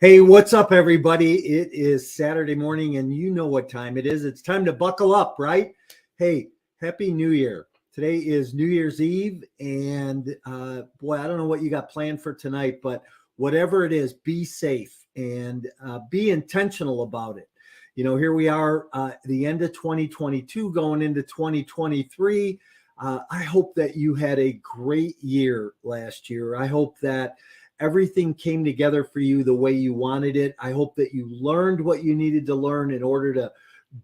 Hey, what's up, everybody? It is Saturday morning, and you know what time it is. It's time to buckle up, right? Hey, Happy New Year. Today is New Year's Eve, and boy, I don't know what you got planned for tonight, but whatever it is, be safe and be intentional about it. You know, here we are, the end of 2022, going into 2023. I hope that you had a great year last year. I hope that everything came together for you the way you wanted it. I hope that you learned what you needed to learn in order to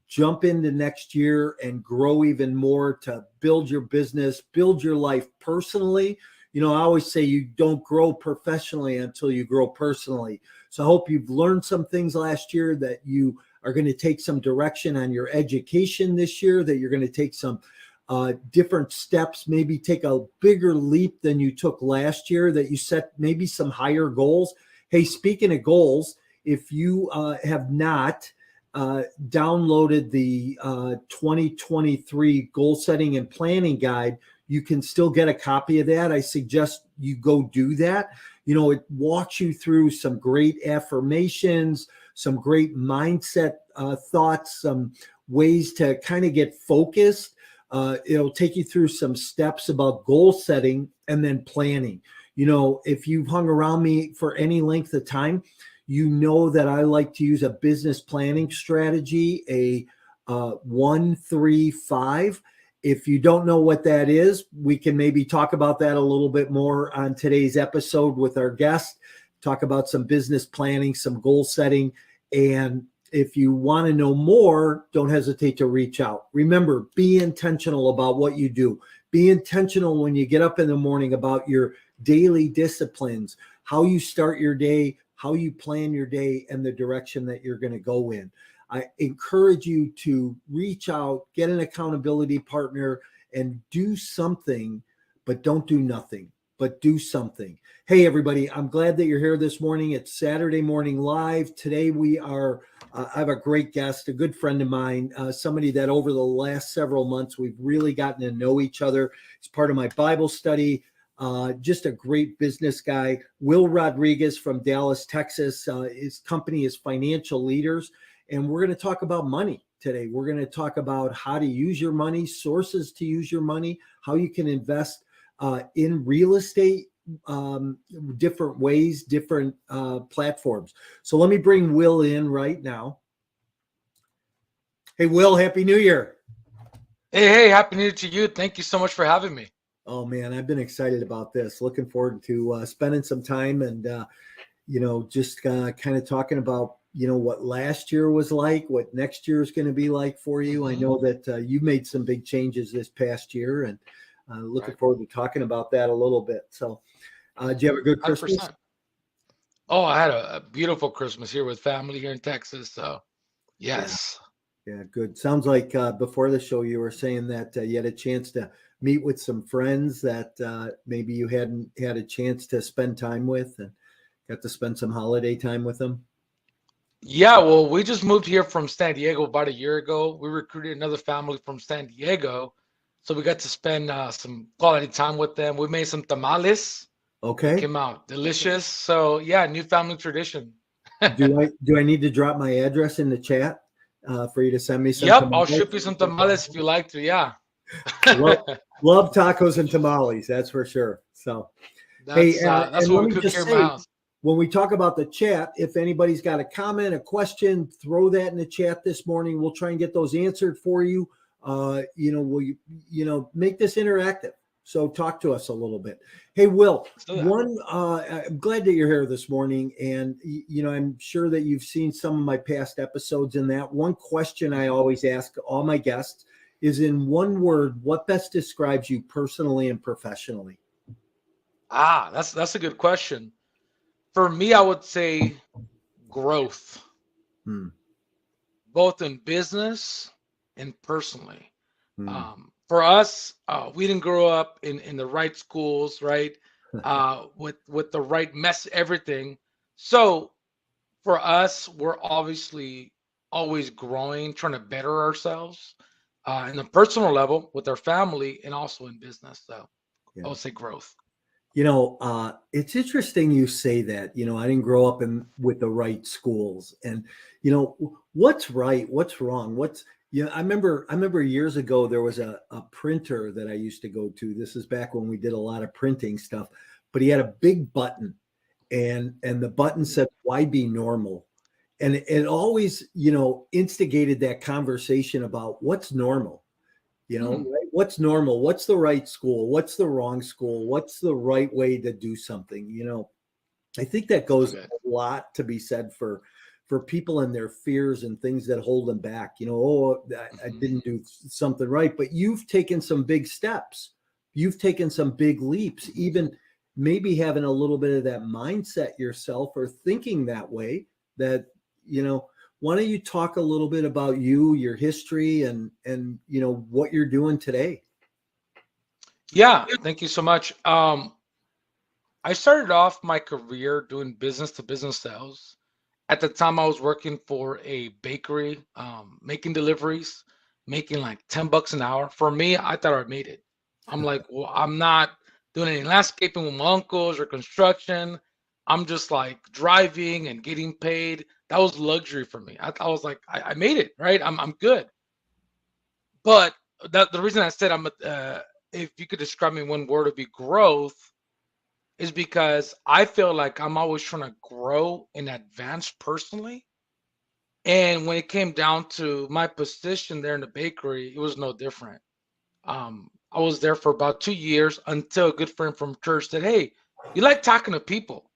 jump into next year and grow even more, to build your business, build your life personally. You know, I always say you don't grow professionally until you grow personally. So I hope you've learned some things last year, that you are going to take some direction on your education this year, that you're going to take some different steps, maybe take a bigger leap than you took last year, that you set maybe some higher goals. Hey, speaking of goals, if you have not downloaded the 2023 goal setting and planning guide, you can still get a copy of that. I suggest you go do that. You know, it walks you through some great affirmations, some great mindset thoughts, some ways to kind of get focused. It'll take you through some steps about goal setting and then planning. You know, if you've hung around me for any length of time, you know that I like to use a business planning strategy, a 1-3-5. If you don't know what that is, we can maybe talk about that a little bit more on today's episode with our guest, talk about some business planning, some goal setting. And if you want to know more, don't hesitate to reach out. Remember, be intentional about what you do. Be intentional when you get up in the morning about your daily disciplines, how you start your day, how you plan your day, and the direction that you're going to go in. I encourage you to reach out, get an accountability partner, and do something, but don't do nothing, but do something. Hey, everybody, I'm glad that you're here this morning. It's Saturday Morning Live. Today we are, I have a great guest, a good friend of mine, somebody that over the last several months, we've really gotten to know each other. He's part of my Bible study, just a great business guy. Will Rodriguez from Dallas, Texas. His company is Financial Leaders. And we're going to talk about money today. We're going to talk about how to use your money, sources to use your money, how you can invest in real estate, different ways, different platforms. So let me bring Will in right now. Hey, Will, Happy New Year. Hey, Happy New Year to you. Thank you so much for having me. Oh, man, I've been excited about this. Looking forward to spending some time and, just kind of talking about, what last year was like, what next year is going to be like for you. Mm-hmm. I know that you made some big changes this past year, and looking forward to talking about that a little bit. So, did you have a good Christmas? 100%. Oh, I had a beautiful Christmas here with family here in Texas. So, yes. Yeah, good. Sounds like before the show you were saying that you had a chance to meet with some friends that maybe you hadn't had a chance to spend time with, and got to spend some holiday time with them. Yeah, well, we just moved here from San Diego about a year ago. We recruited another family from San Diego. So we got to spend some quality time with them. We made some tamales. They Okay. came out delicious. So, yeah, new family tradition. Do I need to drop my address in the chat for you to send me some Yep, I'll tamales? ship you some tamales if you like to. Yeah. Love tacos and tamales, that's for sure. So, hey, That's and what let we me cook just here in my say, house. when we talk about the chat, if anybody's got a comment, a question, throw that in the chat this morning. We'll try and get those answered for you. We'll make this interactive. So talk to us a little bit. Hey, Will, I'm glad that you're here this morning, and I'm sure that you've seen some of my past episodes in that. One question I always ask all my guests is, in one word, what best describes you personally and professionally? That's a good question. For me, I would say growth, Hmm. both in business and personally. Hmm. For us, we didn't grow up in the right schools, right? With the right everything. So for us, we're obviously always growing, trying to better ourselves in the personal level with our family and also in business. So I Yeah. would say growth. It's interesting you say that. I didn't grow up in with the right schools, and what's right, what's wrong, I remember years ago there was a printer that I used to go to. This is back when we did a lot of printing stuff, but he had a big button, and the button said, "Why be normal?" And it always, instigated that conversation about what's normal. Hmm. Right? What's normal? What's the right school? What's the wrong school? What's the right way to do something? I think that goes Okay. a lot to be said for people and their fears and things that hold them back. Oh, I Hmm. didn't do something right, but you've taken some big steps. You've taken some big leaps, even maybe having a little bit of that mindset yourself or thinking that way that, you know, why don't you talk a little bit about you, your history, and what you're doing today? Yeah, thank you so much. I started off my career doing business to business sales. At the time, I was working for a bakery, making deliveries, making like $10 an hour. For me, I thought I made it. I'm like, well, I'm not doing any landscaping with my uncles or construction. I'm just like driving and getting paid. That was luxury for me. I was like, I made it, right? I'm good. But the reason I said if you could describe me in one word, it'd be growth, is because I feel like I'm always trying to grow and advance personally. And when it came down to my position there in the bakery, it was no different. I was there for about 2 years until a good friend from church said, "Hey, you like talking to people?"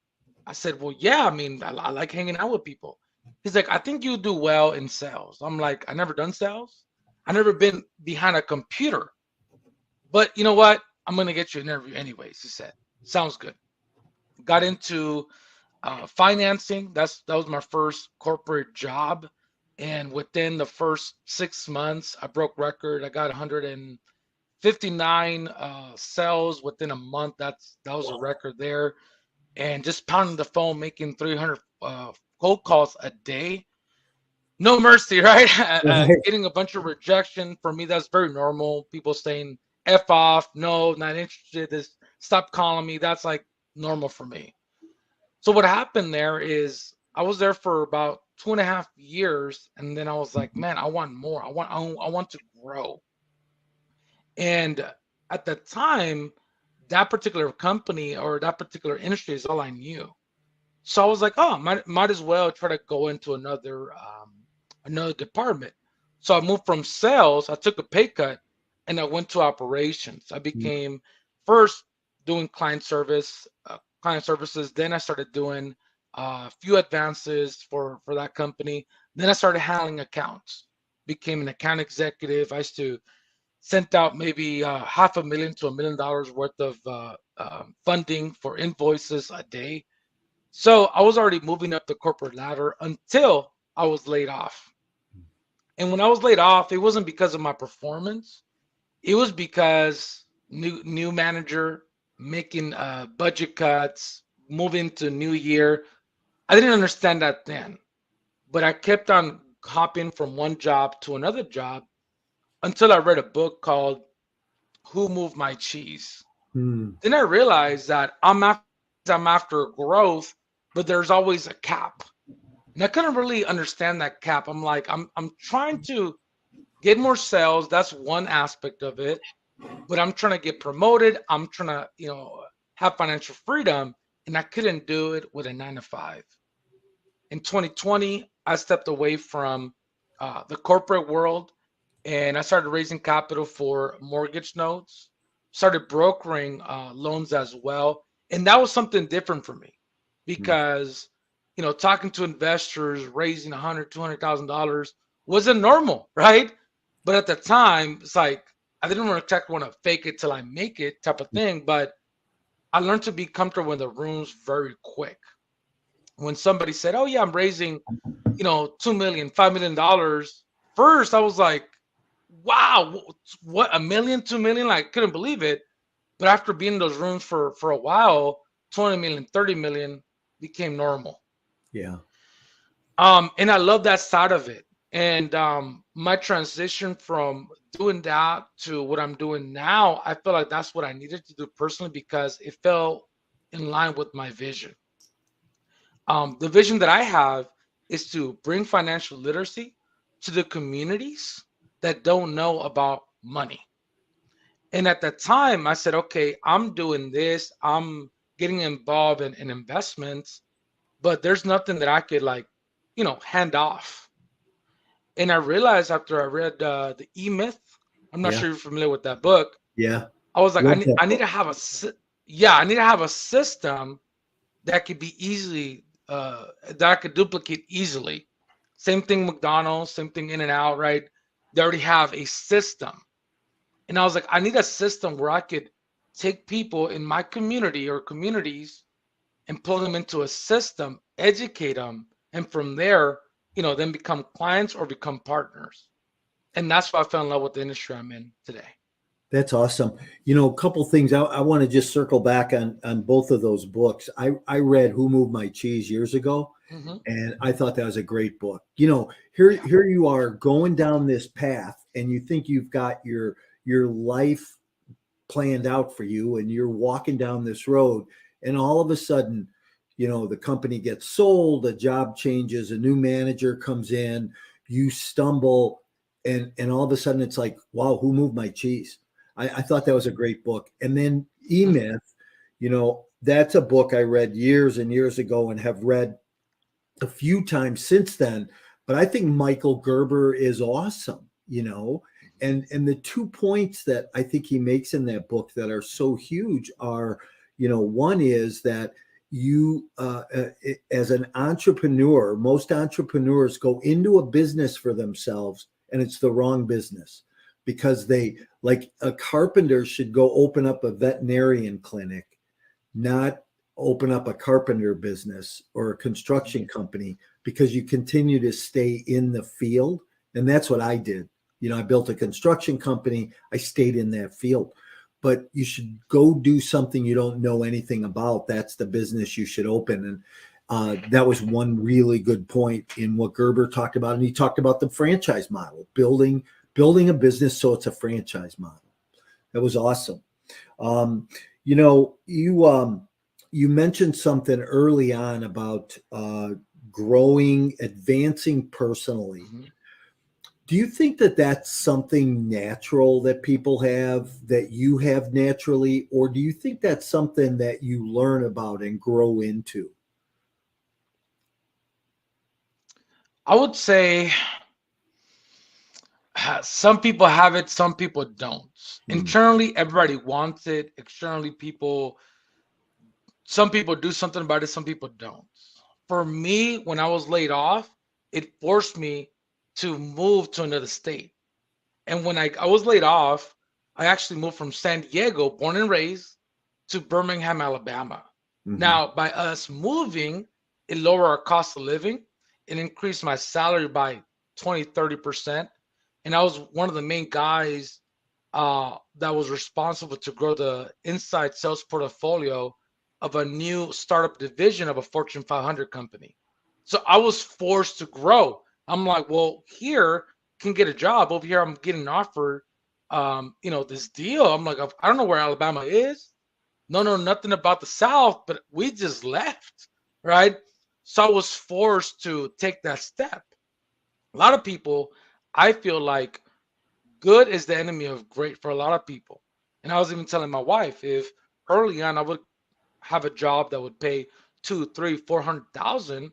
I said, "Well, yeah, I mean, I like hanging out with people." He's like, "I think you do well in sales." I'm like, "I never done sales. I never been behind a computer. But you know what? I'm gonna get you an interview anyways." He said, "Sounds good." Got into financing. That was my first corporate job, and within the first 6 months, I broke record. I got 159 sales within a month. That was a record there, and just pounding the phone, making 300 cold calls a day. No mercy, right? Right. Getting a bunch of rejection for me, that's very normal. People saying "f off," no, not interested. This stop calling me. That's like normal for me. So what happened there is I was there for about 2.5 years, and then I was like, man, I want more. I want to grow. And at the time, that particular company or that particular industry is all I knew. So I was like, oh, might as well try to go into another department. So I moved from sales. I took a pay cut, and I went to operations. I became first doing client services. Then I started doing a few advances for that company. Then I started handling accounts. Became an account executive. I used to sent out maybe $500,000 to $1 million worth of funding for invoices a day. So I was already moving up the corporate ladder until I was laid off. And when I was laid off, it wasn't because of my performance. It was because new manager making budget cuts, moving to new year. I didn't understand that then, but I kept on hopping from one job to another job until I read a book called "Who Moved My Cheese." Hmm. Then I realized that I'm after growth, but there's always a cap. And I couldn't really understand that cap. I'm like, I'm trying to get more sales. That's one aspect of it. But I'm trying to get promoted. I'm trying to, have financial freedom. And I couldn't do it with a 9 to 5. In 2020, I stepped away from the corporate world and I started raising capital for mortgage notes, started brokering loans as well. And that was something different for me because, talking to investors, raising 100, $200,000 wasn't normal, right? But at the time, it's like I didn't exactly want to fake it till I make it type of thing. But I learned to be comfortable in the rooms very quick. When somebody said, "Oh yeah, I'm raising, 2 million, $5 million," first I was like, wow, what, a million, 2 million? Like, couldn't believe it. But after being in those rooms for a while, 20 million, 30 million became normal. Yeah. And I love that side of it. And my transition from doing that to what I'm doing now, I feel like that's what I needed to do personally because it felt in line with my vision. The vision that I have is to bring financial literacy to the communities that don't know about money. And at that time, I said, okay, I'm doing this, I'm getting involved in investments, but there's nothing that I could like, hand off. And I realized after I read the E Myth, I'm not Yeah. sure you're familiar with that book. Yeah. I was like, Love that I need book. to have yeah, I need to have a system that could be easily that I could duplicate easily. Same thing McDonald's, same thing In and Out, right? They already have a system. And I was like, I need a system where I could take people in my community or communities and pull them into a system, educate them, and from there, then become clients or become partners. And that's why I fell in love with the industry I'm in today. That's awesome. A couple things I want to just circle back on both of those books. I read Who Moved My Cheese years ago, Hmm. and I thought that was a great book. Yeah. Here you are going down this path, and you think you've got your life planned out for you, and you're walking down this road, and all of a sudden, the company gets sold, a job changes, a new manager comes in, you stumble, and all of a sudden it's like, wow, who moved my cheese? I thought that was a great book. And then E-Myth, that's a book I read years and years ago and have read a few times since then. But I think Michael Gerber is awesome, and the 2 points that I think he makes in that book that are so huge are, one is that you, as an entrepreneur, most entrepreneurs go into a business for themselves and it's the wrong business, because they, like a carpenter should go open up a veterinarian clinic, not open up a carpenter business or a construction company, because you continue to stay in the field. And that's what I did. I built a construction company. I stayed in that field. But you should go do something you don't know anything about. That's the business you should open. And that was one really good point in what Gerber talked about. And he talked about the franchise model, building a business so it's a franchise model. That was awesome. You mentioned something early on about growing, advancing personally. Hmm. Do you think that that's something natural that people have, that you have naturally, or do you think that's something that you learn about and grow into? I would say some people have it, some people don't. Hmm. Internally, everybody wants it. Externally, some people do something about it, some people don't. For me, when I was laid off, it forced me to move to another state. And when I was laid off, I actually moved from San Diego, born and raised, to Birmingham, Alabama. Hmm. Now, by us moving, it lowered our cost of living. It increased my salary by 20, 30%. And I was one of the main guys that was responsible to grow the inside sales portfolio of a new startup division of a Fortune 500 company. So I was forced to grow. I'm like, well, here can get a job. Over here, I'm getting offered, this deal. I'm like, I don't know where Alabama is. No, no, nothing about the South, but we just left, right? So I was forced to take that step. A lot of people, I feel like good is the enemy of great for a lot of people. And I was even telling my wife, if early on I would have a job that would pay two, three, 400,000,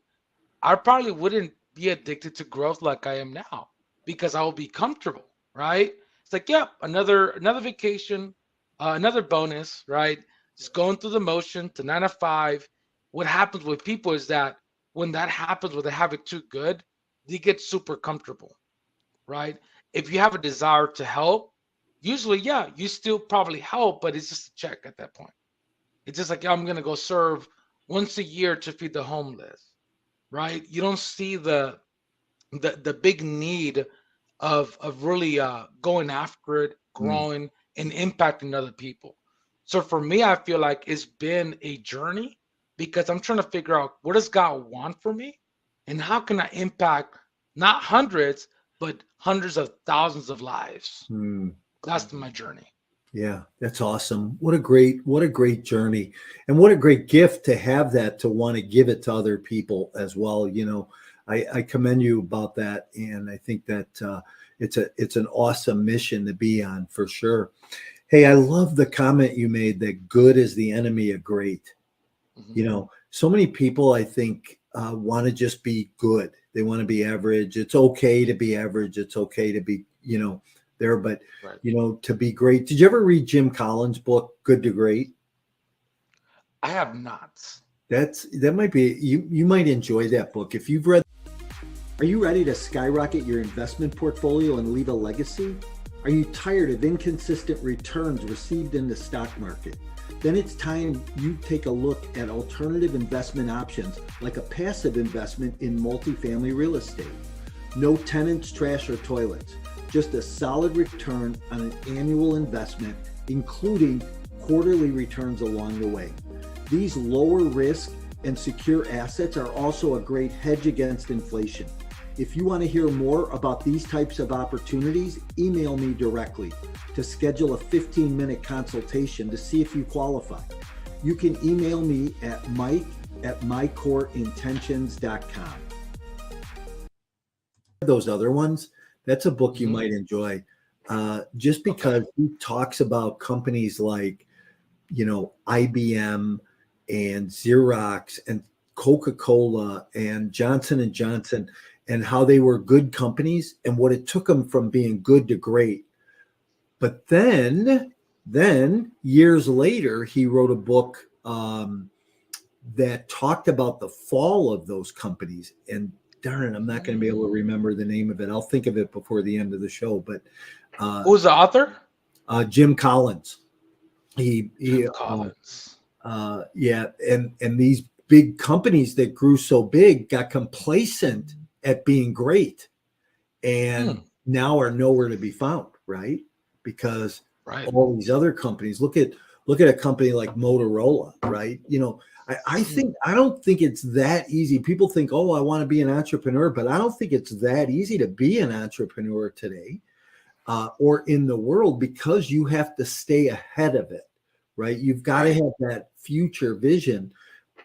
I probably wouldn't be addicted to growth like I am now, because I will be comfortable, right? It's like, yep, another vacation, another bonus, right? Just going through the motion to 9 to 5. What happens with people is that when that happens, when they have it too good, they get super comfortable, right? If you have a desire to help, usually, yeah, you still probably help, but it's just a check at that point. It's just like, yeah, I'm gonna go serve once a year to feed the homeless, right? You don't see the big need of really going after it, growing, and impacting other people. So for me, I feel like it's been a journey, because I'm trying to figure out what does God want for me, and how can I impact not hundreds but hundreds of thousands of lives. Hmm. That's my journey. Yeah, that's awesome. What a great journey, and what a great gift to have that, to want to give it to other people as well. I commend you about that, and I think that it's an awesome mission to be on for sure. Hey, I love the comment you made that good is the enemy of great. Mhm. So many people, I think, want to just be good. They want to be average. It's okay to be average. It's okay to be, there, but Right. to be great. Did you ever read Jim Collins' book, Good to Great? I have not. That might be, you might enjoy that book if you've read. Are you ready to skyrocket your investment portfolio and leave a legacy? Are you tired of inconsistent returns received in the stock market? Then it's time you take a look at alternative investment options like a passive investment in multifamily real estate. No tenants, trash, or toilets. Just a solid return on an annual investment, including quarterly returns along the way. These lower risk and secure assets are also a great hedge against inflation. If you want to hear more about these types of opportunities, email me directly to schedule a 15-minute consultation to see if you qualify. You can email me at mike@mycoreintentions.com. Those other ones, that's a book you Mhm. might enjoy, just because Okay. he talks about companies like, IBM and Xerox and Coca-Cola and Johnson and Johnson, and how they were good companies and what it took them from being good to great. But then years later, he wrote a book that talked about the fall of those companies. And darn it, I'm not going to be able to Mm. remember the name of it. I'll think of it before the end of the show. But uh, Who's the author? Jim Collins, he Jim Collins. yeah, and these big companies that grew so big got complacent at being great, and Hmm. now are nowhere to be found, right? Because Right. all these other companies, look at a company like Motorola, right? Hmm. I don't think it's that easy. People think, oh, I want to be an entrepreneur, but I don't think it's that easy to be an entrepreneur today, or in the world, because you have to stay ahead of it, right? You've got to Right. have that future vision.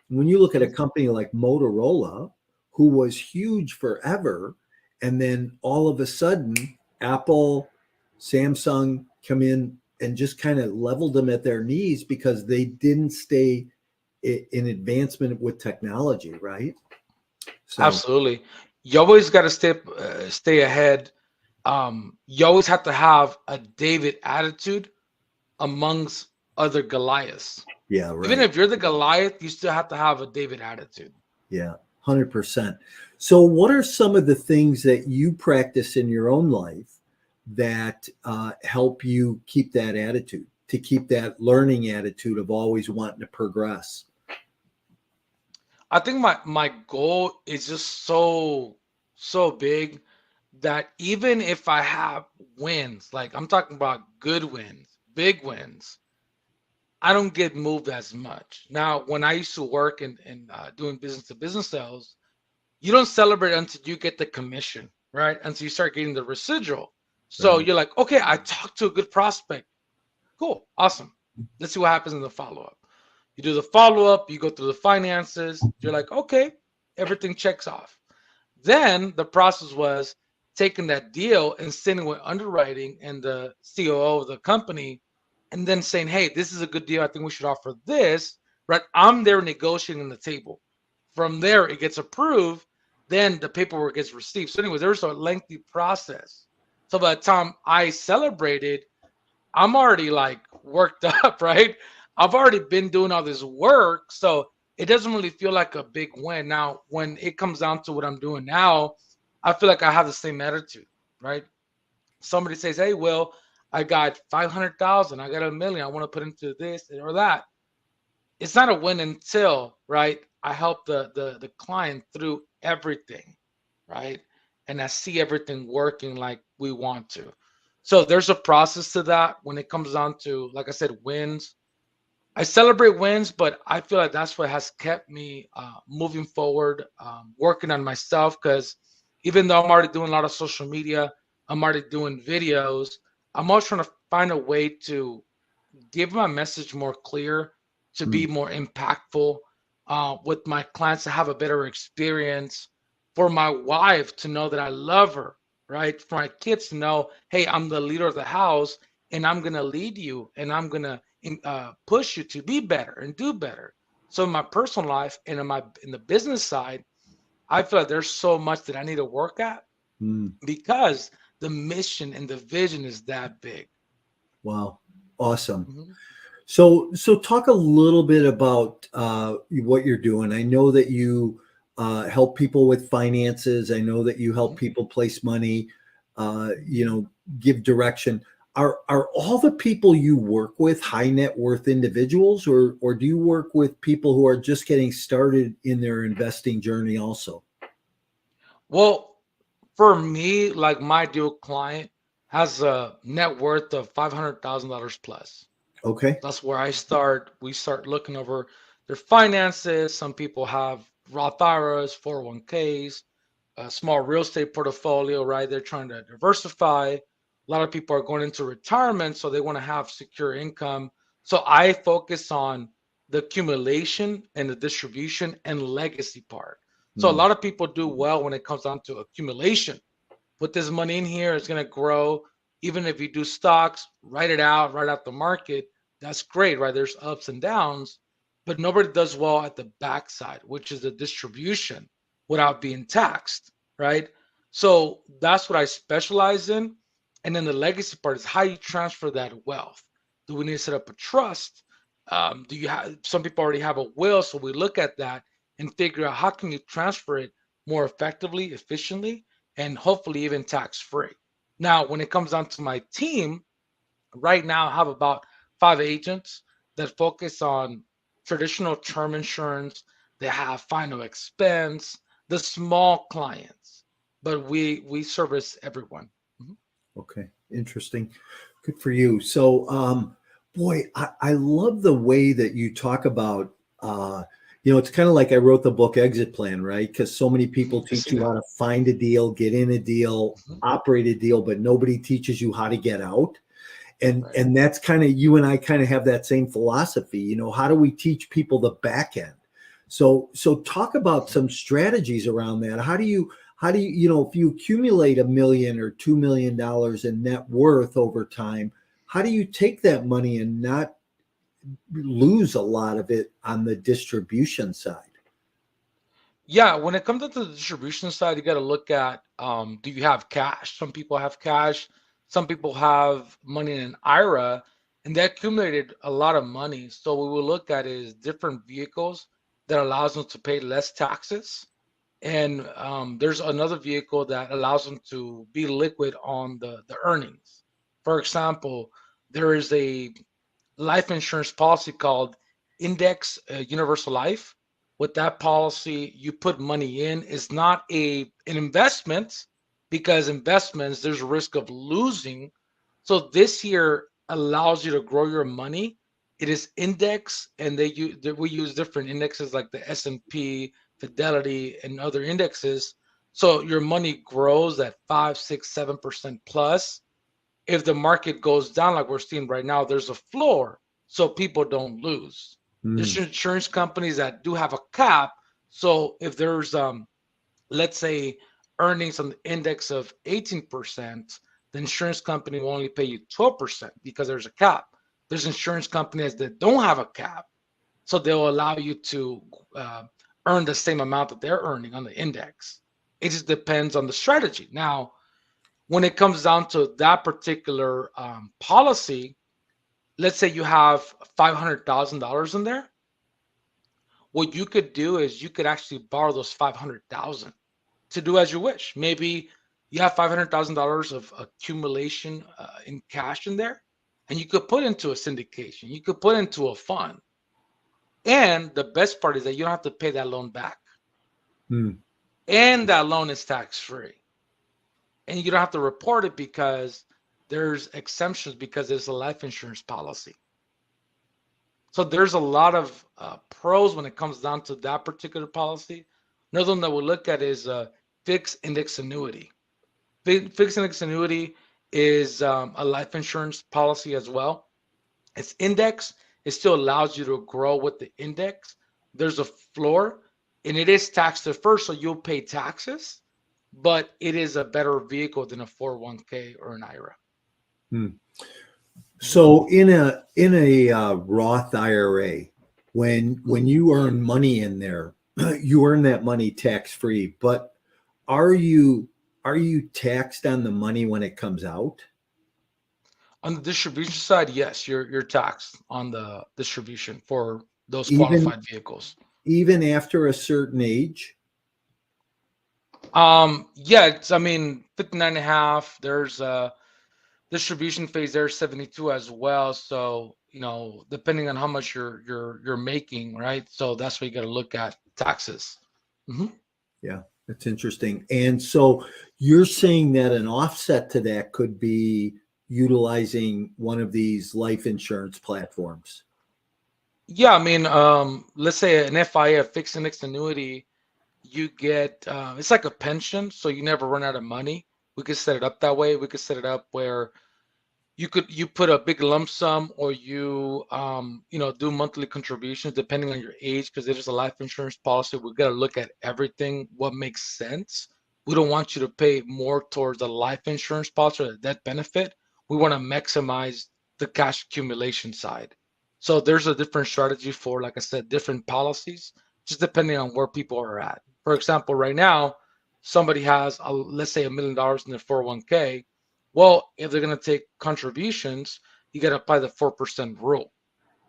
When you look at a company like Motorola, who was huge forever, and then all of a sudden, Apple, Samsung come in and just kind of leveled them at their knees because they didn't stay in advancement with technology, right? So, Absolutely. You always got to stay ahead. You always have to have a David attitude amongst other Goliaths. yeah, Even right. if you're the Goliath, you still have to have a David attitude. Yeah, 100%. So, what are some of the things that you practice in your own life that help you keep that attitude, to keep that learning attitude of always wanting to progress? I think my goal is just so big that even if I have wins, like I'm talking about good wins, big wins, I don't get moved as much. Now, when I used to work in doing business to business sales, you don't celebrate until you get the commission, right? Until you start getting the residual. So Right. you're like, okay, I talked to a good prospect. Cool, awesome. Let's see what happens in the follow up. You do the follow up, you go through the finances. You're like, okay, everything checks off. Then the process was taking that deal and sitting with underwriting and the COO of the company, and then saying, hey, this is a good deal. I think we should offer this. Right? I'm there negotiating the table. From there, it gets approved. Then the paperwork gets received. So, anyways, there's a lengthy process. So by the time I celebrated, I'm already like worked up, right? I've already been doing all this work. So it doesn't really feel like a big win. Now, when it comes down to what I'm doing now, I feel like I have the same attitude, right? Somebody says, hey, Will, I got 500,000, I got a million, I want to put into this or that. It's not a win until, right? I help the client through everything, right? And I see everything working like we want to. So there's a process to that when it comes down to, like I said, wins. I celebrate wins, but I feel like that's what has kept me moving forward, working on myself. Because even though I'm already doing a lot of social media, I'm already doing videos. I'm always trying to find a way to give my message more clear, to be more impactful with my clients, to have a better experience, for my wife to know that I love her, right? For my kids to know, hey, I'm the leader of the house and I'm going to lead you and I'm going to push you to be better and do better. So in my personal life and in the business side, I feel like there's so much that I need to work at Mm. because the mission and the vision is that big. Wow. Awesome. Mhm. So talk a little bit about what you're doing. I know that you help people with finances. I know that you help Mhm. people place money, give direction. Are all the people you work with high net worth individuals, or do you work with people who are just getting started in their investing journey also? Well, for me, like my ideal client has a net worth of $500,000 plus. Okay. That's where we start looking over their finances. Some people have Roth IRAs, 401ks, a small real estate portfolio, right? They're trying to diversify. A lot of people are going into retirement, so they want to have secure income. So I focus on the accumulation and the distribution and legacy part. So a Mm. lot of people do well when it comes down to accumulation. Put this money in here, it's going to grow. Even if you do stocks, write out the market. That's great, right? There's ups and downs, but nobody does well at the backside, which is the distribution without being taxed, right? So that's what I specialize in. And then the legacy part is how you transfer that wealth. Do we need to set up a trust? Do you have some people already have a will? So we look at that and figure out how can you transfer it more effectively, efficiently, and hopefully even tax free. Now, when it comes down to my team, right now I have about 5 agents that focus on traditional term insurance. They have final expense, the small clients, but we service everyone. Mhm. Okay, interesting. Good for you. So, boy, I love the way that you talk about, it's kind of like I wrote the book Exit Plan, right? Because so many people I teach see you that. how to find a deal, get in a deal, Mhm. operate a deal, but nobody teaches you how to get out. And Right. and that's kind of you and I kind of have that same philosophy. How do we teach people the back end? So talk about Mhm. some strategies around that. How do you if you accumulate $1 million or $2 million in net worth over time, how do you take that money and not lose a lot of it on the distribution side? Yeah, when it comes to the distribution side, you got to look at do you have cash? Some people have cash, some people have money in an IRA, and they accumulated a lot of money. So what we will look at is different vehicles that allows them to pay less taxes. And there's another vehicle that allows them to be liquid on the earnings. For example, there is a life insurance policy called Index Universal Life. With that policy, you put money in. It's not an investment because investments there's a risk of losing. So this here allows you to grow your money. It is index, and we use different indexes like the S&P, Fidelity, and other indexes. So your money grows at 5, 6, 7% plus. If the market goes down like we're seeing right now, there's a floor so people don't lose. There's Mm, insurance companies that do have a cap. So if there's let's say earnings on the index of 18%, the insurance company will only pay you 12% because there's a cap. There's insurance companies that don't have a cap, so they'll allow you to uh, earn the same amount that they're earning on the index. It just depends on the strategy. Now, when it comes down to that particular policy, let's say you have $500,000 in there. What you could do is you could actually borrow those 500,000 to do as you wish. Maybe you have $500,000 of accumulation in cash in there, and you could put into a syndication. You could put into a fund, and the best part is that you don't have to pay that loan back, mm, and that loan is tax free, and you don't have to report it because there's exemptions because it's a life insurance policy. So there's a lot of pros when it comes down to that particular policy. Another one that we'll look at is fixed index annuity. Fixed index annuity is a life insurance policy as well. It's index. It still allows you to grow with the index. There's a floor, and it is tax deferred, so you'll pay taxes, but it is a better vehicle than a 401k or an IRA. Hmm. So in a Roth IRA, when you earn money in there, you earn that money tax free. But are you taxed on the money when it comes out? On the distribution side, yes, you're taxed on the distribution for those Even qualified vehicles. even after a certain age? Yeah, it's, I mean, 59 and a half. There's a distribution phase there, 72 as well. So, depending on how much you're making, right? So that's where you got to look at taxes. Hmm. Yeah, that's interesting. And so you're saying that an offset to that could be utilizing one of these life insurance platforms. Yeah, I mean, let's say an FIA, fixed index annuity, you get it's like a pension, so you never run out of money. We could set it up that way. We could set it up where you put a big lump sum, or do monthly contributions depending on your age, because it is a life insurance policy. We got to look at everything, what makes sense. We don't want you to pay more towards a life insurance policy or a death benefit. We want to maximize the cash accumulation side. So there's a different strategy for, like I said, different policies, just depending on where people are at. For example, right now, somebody has let's say $1 million in their 401k. Well, if they're going to take contributions, you got to apply the 4% rule.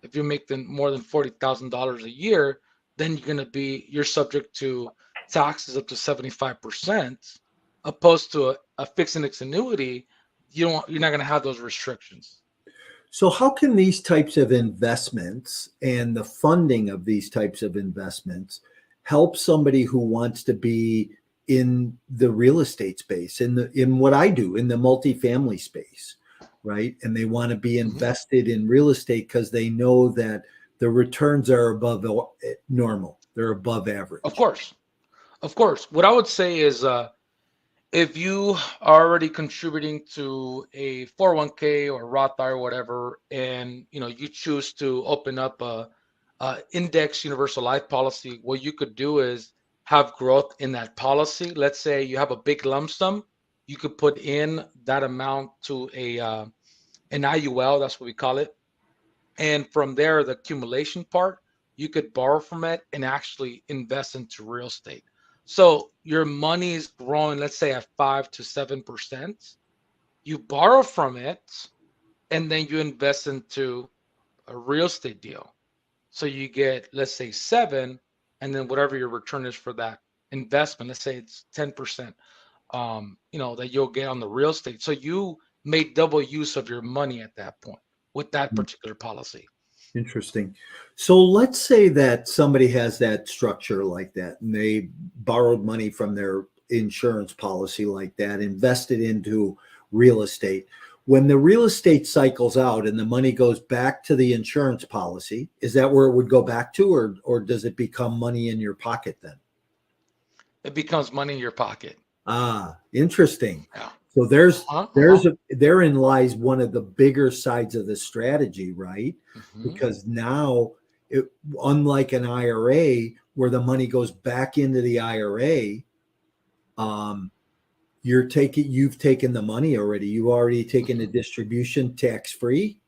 If you make more than $40,000 a year, then you're subject to taxes up to 75%, opposed to a fixed index annuity. You're not going to have those restrictions. So how can these types of investments and the funding of these types of investments help somebody who wants to be in the real estate space, in what I do, in the multifamily space, right? And they want to be Mhm. invested in real estate because they know that the returns are above normal. They're above Of average. course, of course. What I would say is, if you are already contributing to a 401k or Roth IRA or whatever, and you choose to open up a index universal life policy, what you could do is have growth in that policy. Let's say you have a big lump sum, you could put in that amount to an IUL, that's what we call it, and from there, the accumulation part, you could borrow from it and actually invest into real estate. So your money is growing, let's say at 5 to 7%. You borrow from it, and then you invest into a real estate deal. So you get, let's say 7, and then whatever your return is for that investment, let's say it's 10%, that you'll get on the real estate. So you made double use of your money at that point with that particular policy. Interesting. So let's say that somebody has that structure like that and they borrowed money from their insurance policy like that, invested into real estate. When the real estate cycles out and the money goes back to the insurance policy, is that where it would go back to, or does it become money in your pocket then? It becomes money in your pocket. Ah, interesting. Yeah. So there's Uh-huh. there's a therein lies one of the bigger sides of the strategy, right? Hmm. Because now, it, unlike an IRA where the money goes back into the IRA, um, you've taken the money already. You've already taken the Hmm. distribution tax free.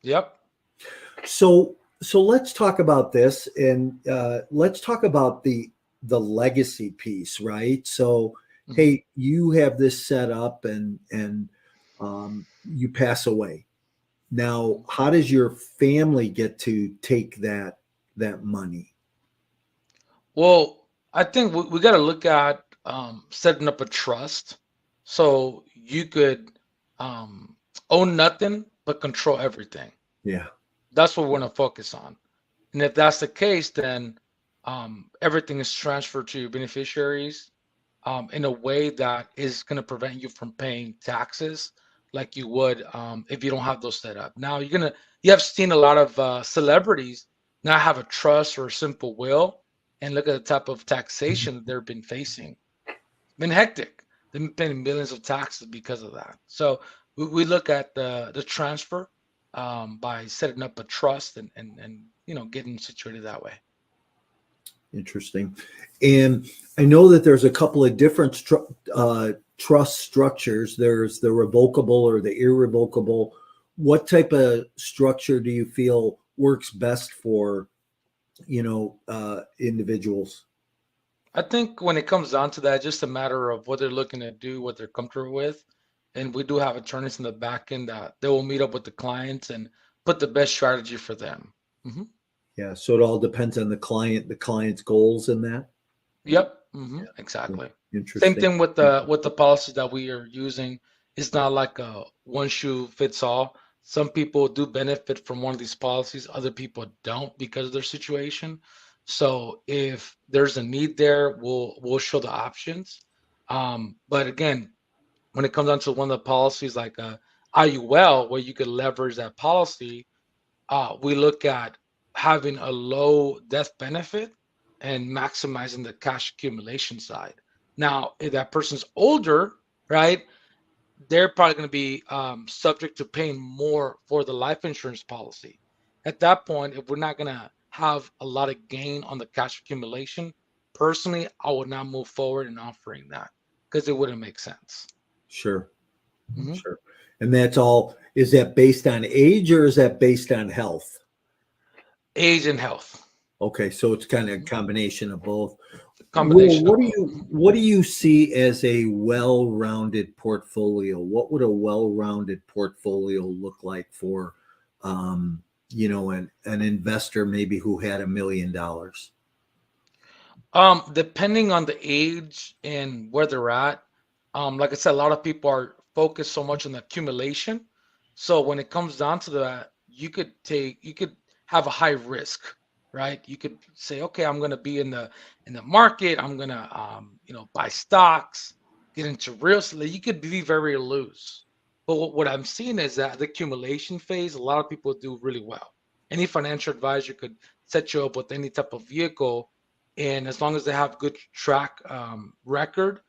Yep. So let's talk about this, and let's talk about the legacy piece, right? So Hmm. hey, you have this set up, and you pass away. Now, how does your family get to take that money? Well, I think we got to look at setting up a trust, so you could um, own nothing but control everything. Yeah. That's what we want to focus on. And if that's the case, then everything is transferred to your beneficiaries in a way that is going to prevent you from paying taxes like you would if you don't have those set up. Now you have seen a lot of celebrities now have a trust or a simple will, and look at the type of taxation that they've been facing. It's been hectic. They've been paying millions of taxes because of that. So we look at the transfer. by setting up a trust and getting situated that way. Interesting. And I know that there's a couple of different trust structures. There's the revocable or the irrevocable. What type of structure do you feel works best for, individuals? I think when it comes down to that, it's just a matter of what they're looking to do, what they're comfortable with. And we do have attorneys in the back end that they will meet up with the clients and put the best strategy for them. Hmm. Yeah. So it all depends on the client's goals in that. Yep. Yeah. Exactly. Same Interesting. thing with the policies that we are using. It's not like a one shoe fits all. Some people do benefit from one of these policies, other people don't because of their situation. So if there's a need there, we'll show the options. But again, when it comes down to one of the policies like IUL, where you could leverage that policy, we look at having a low death benefit and maximizing the cash accumulation side. Now, if that person's older, right, they're probably going to be subject to paying more for the life insurance policy. At that point, if we're not going to have a lot of gain on the cash accumulation, personally, I would not move forward in offering that because it wouldn't make sense. Sure. Mhm. Sure. And that's all. Is that based on age or is that based on health? Age and health. Okay, so it's kind of a combination of both. Will, Combination of both. what do you see as a well-rounded portfolio? What would a well-rounded portfolio look like for, an investor maybe who had $1 million? Depending on the age and where they're at, like I said, a lot of people are focused so much on the accumulation. So when it comes down to that, you could have a high risk, right? You could say, okay, I'm gonna be in the market. I'm gonna buy stocks, get into real estate. You could be very loose. But what I'm seeing is that the accumulation phase, a lot of people do really well. Any financial advisor could set you up with any type of vehicle, and as long as they have good track record,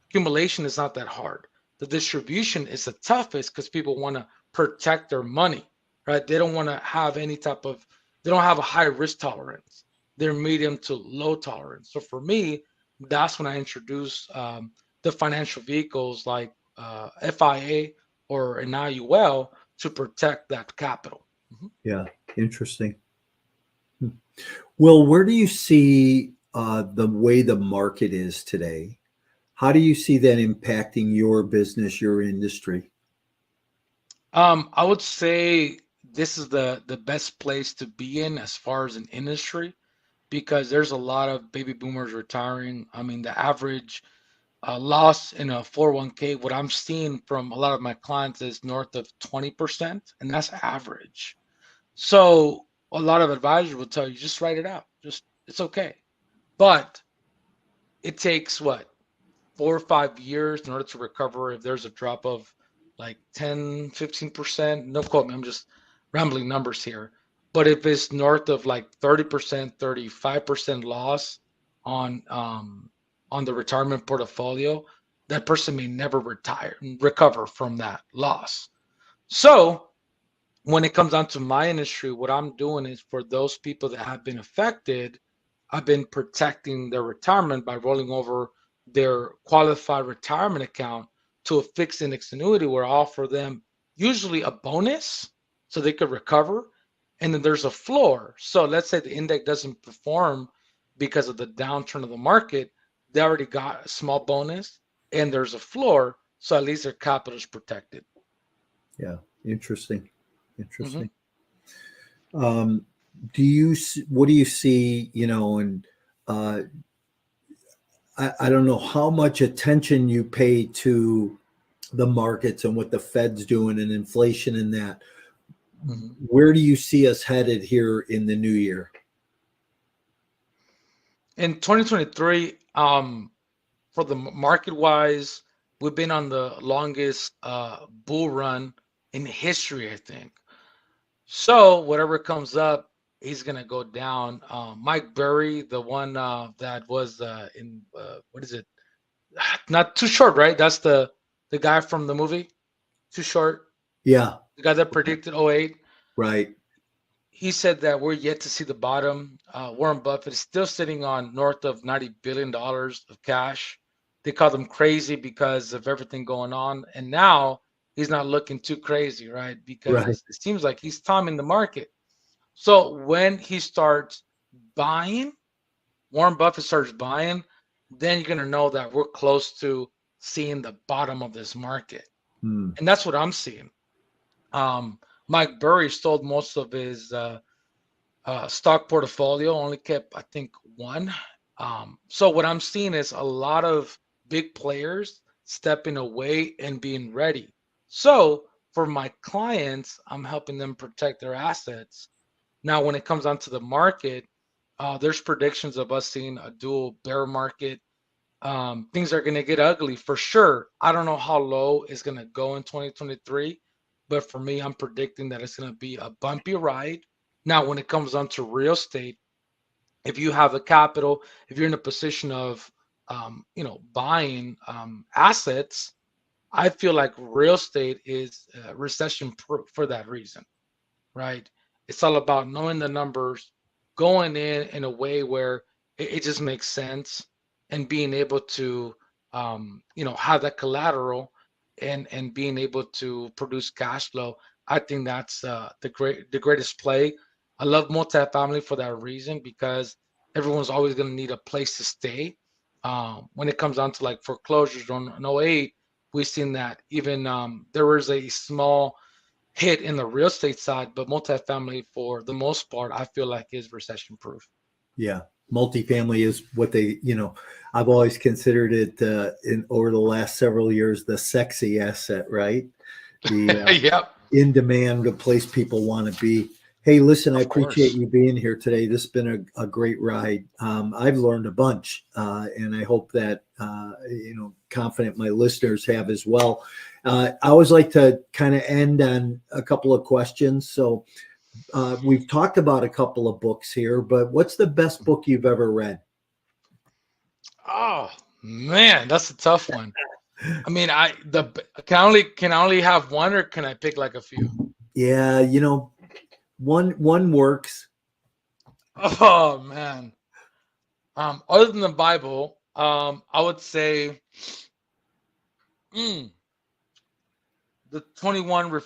accumulation is not that hard. The distribution is the toughest because people want to protect their money, right? They don't want to have they don't have a high risk tolerance. They're medium to low tolerance. So for me, that's when I introduce the financial vehicles like FIA or an IUL to protect that capital. Mhm. Yeah, interesting. Well, where do you see the way the market is today? How do you see that impacting your business, your industry? I would say this is the best place to be in as far as an industry because there's a lot of baby boomers retiring. I mean, the average loss in a 401k, what I'm seeing from a lot of my clients is north of 20%, and that's average. So a lot of advisors will tell you just write it out. Just it's okay. But it takes what 4 or 5 years in order to recover if there's a drop of like 10, 15%. No quote me, I'm just rambling numbers here. But if it's north of like 30%, 35% loss on the retirement portfolio, that person may never recover from that loss. So when it comes down to my industry, what I'm doing is for those people that have been affected, I've been protecting their retirement by rolling over their qualified retirement account to a fixed index annuity where I offer them usually a bonus so they could recover. And then there's a floor. So let's say the index doesn't perform because of the downturn of the market, they already got a small bonus and there's a floor. So at least their capital is protected. Yeah, interesting. Mm-hmm. Interesting. Um, what do you see, and uh, I don't know how much attention you pay to the markets and what the Fed's doing and inflation and that. Mm-hmm. Where do you see us headed here in the new year? In 2023, for the market wise, we've been on the longest bull run in history, I think. So whatever comes up, he's gonna go down. Mike Burry, the one that was in what is it? Not Too Short, right? That's the guy from the movie Too Short. Yeah. The guy that predicted '08. Right. He said that we're yet to see the bottom. Warren Buffett is still sitting on north of $90 billion of cash. They called him crazy because of everything going on. And now he's not looking too crazy, right? Right. Because it seems like he's timing the market. So when he starts buying, Warren Buffett starts buying, then you're going to know that we're close to seeing the bottom of this market. Hmm. And that's what I'm seeing. Mike Burry sold most of his stock portfolio, only kept, I think, one. So what I'm seeing is a lot of big players stepping away and being ready. So for my clients, I'm helping them protect their assets. Now, when it comes onto the market, there's predictions of us seeing a dual bear market. Things are going to get ugly for sure. I don't know how low it's going to go in 2023, but for me, I'm predicting that it's going to be a bumpy ride. Now, when it comes onto real estate, if you have the capital, if you're in a position of, buying assets, I feel like real estate is recession proof for that reason, right? It's all about knowing the numbers, going in a way where it just makes sense, and being able to, have that collateral and being able to produce cash flow. I think that's the greatest play. I love multifamily for that reason because everyone's always going to need a place to stay. When it comes down to like foreclosures on 08, we've seen that even there was a small hit in the real estate side, but multifamily for the most part, I feel like is recession proof. Yeah. Multifamily is what they, I've always considered it in over the last several years, the sexy asset, right? The Yep, in demand, the place people want to be. Hey, listen, I of appreciate course. you being here today. This has been a great ride. I've learned a bunch, and I hope that, confident my listeners have as well. I always like to kind of end on a couple of questions. So we've talked about a couple of books here, but what's the best book you've ever read? Oh man, that's a tough one. I mean, can I only have one, or can I pick like a few? Yeah, one works. Oh man. Other than the Bible, I would say mm, the 21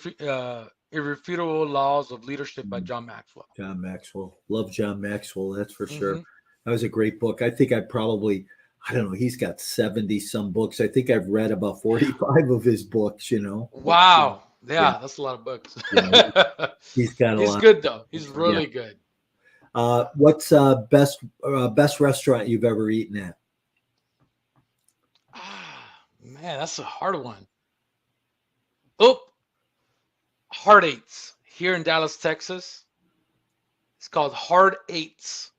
Irrefutable Laws of Leadership by John Maxwell. John Maxwell. Love John Maxwell, that's for sure. Hmm. That was a great book. I think I don't know, he's got 70 some books. I think I've read about 45 of his books. Wow. Yeah, Yeah, that's a lot of books. yeah. He's got a He's lot. good though. He's Yeah. really good. What's best restaurant you've ever eaten at? Man, that's a hard one. Oh, Hard Eights here in Dallas, Texas. It's called Hard Eights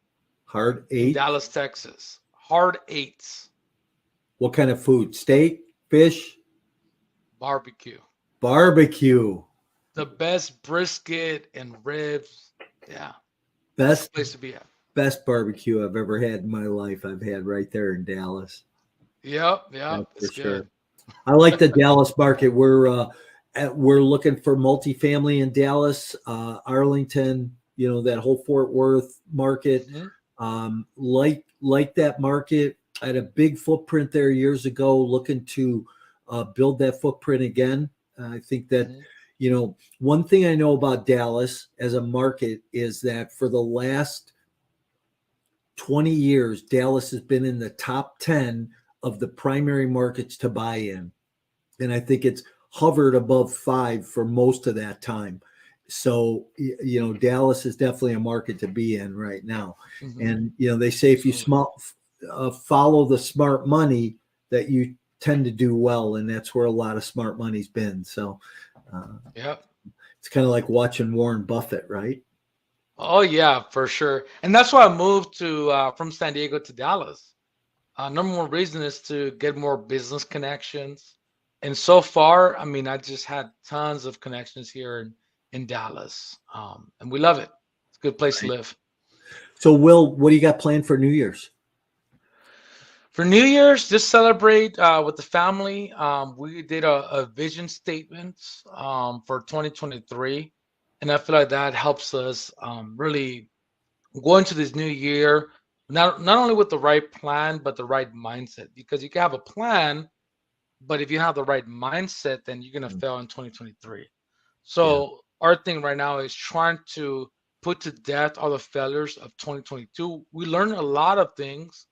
Hard in eight. Dallas, Texas. Hard Eights What kind of food? Steak, fish, barbecue. barbecue. The best brisket and ribs. Yeah, that's the Best place to be at. best barbecue I've ever had in my life. I've had right there in Dallas. Yep, That's yep, for it's sure. good. I like the Dallas market. We're looking for multifamily in Dallas, Arlington. That whole Fort Worth market. Hmm. Like that market. I had a big footprint there years ago. Looking to build that footprint again. I think that Hmm. one thing I know about Dallas as a market is that for the last 20 years, Dallas has been in the top 10 of the primary markets to buy in. And I think it's hovered above 5 for most of that time. So, Dallas is definitely a market to be in right now. Hmm. And, they say if you Absolutely. follow the smart money, that you tend to do well. And that's where a lot of smart money's been. So Yep. it's kind of like watching Warren Buffett, right? Oh yeah, for sure. And that's why I moved to from San Diego to Dallas. Number one reason is to get more business connections. And so far, I mean, I just had tons of connections here in Dallas. And we love it. It's a good place to Right. live. So, Will, what do you got planned for New Year's? For New Year's, just celebrate with the family. We did a vision statement for 2023. And I feel like that helps us really go into this new year, not only with the right plan, but the right mindset. Because you can have a plan, but if you have the right mindset, then you're gonna fail in 2023. Yeah. So our thing right now is trying to put to death all the failures of 2022. We learned a lot of things,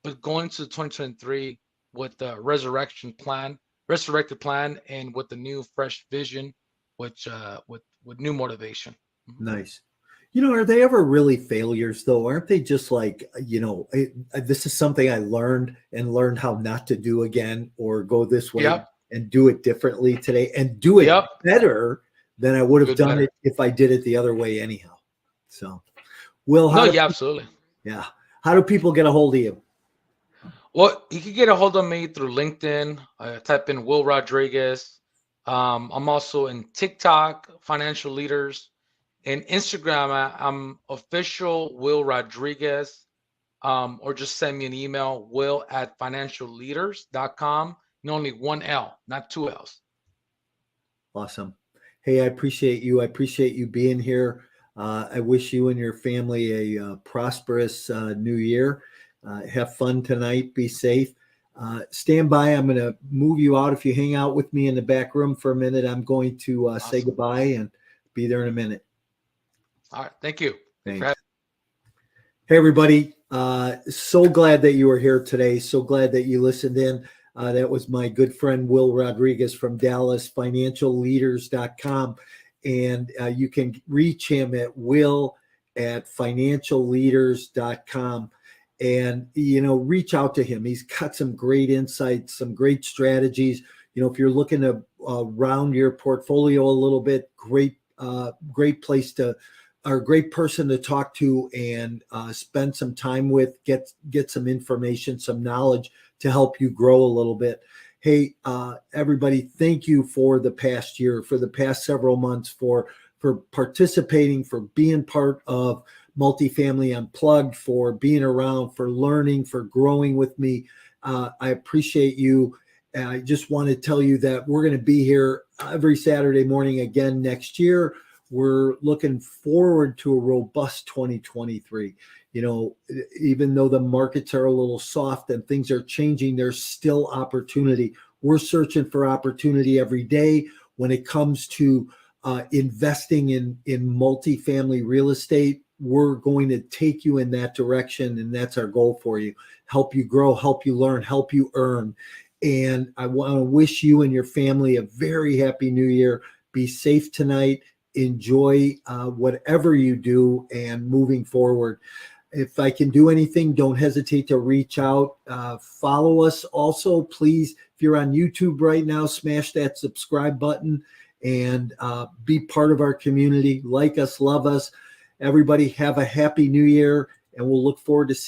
but going to 2023 with the resurrected plan, and with the new fresh vision, which with new motivation. Mhm. Nice. Are they ever really failures though? Aren't they just like, this is something I learned how not to do again, or go this way Yep. and do it differently today and do it Yep. better than I would have Good, done better. it if I did it the other way anyhow. So, Will, No, yeah, absolutely. yeah, how do people get a hold of you? Well, you can get a hold of me through LinkedIn. Type in Will Rodriguez. I'm also in TikTok, Financial Leaders, and Instagram. I'm official Will Rodriguez. Or just send me an email, will@financialleaders.com. And only one L, not two L's. Awesome. Hey, I appreciate you. I appreciate you being here. I wish you and your family a prosperous new year. Have fun tonight. Be safe. Stand by. I'm going to move you out. If you hang out with me in the back room for a minute, I'm going to say Awesome. goodbye and be there in a minute. All right. Thank you. Thanks. Hey, everybody. So glad that you were here today. So glad that you listened in. That was my good friend, Will Rodriguez from Dallas, financialleaders.com. And you can reach him at will@financialleaders.com. And, reach out to him. He's got some great insights, some great strategies. If you're looking to round your portfolio a little bit, great place to, or a great person to talk to and spend some time with, get some information, some knowledge to help you grow a little bit. Hey, everybody, thank you for the past year, for the past several months, for participating, for being part of Multifamily Unplugged, for being around, for learning, for growing with me. I appreciate you. And I just want to tell you that we're going to be here every Saturday morning again next year. We're looking forward to a robust 2023. Even though the markets are a little soft and things are changing, there's still opportunity. We're searching for opportunity every day when it comes to investing in multifamily real estate. We're going to take you in that direction, and that's our goal for you. Help you grow, help you learn, help you earn. And I want to wish you and your family a very happy new year. Be safe tonight. Enjoy whatever you do and moving forward. If I can do anything, don't hesitate to reach out. Follow us also, please. If you're on YouTube right now, smash that subscribe button and be part of our community. Like us, love us. Everybody have a happy new year, and we'll look forward to seeing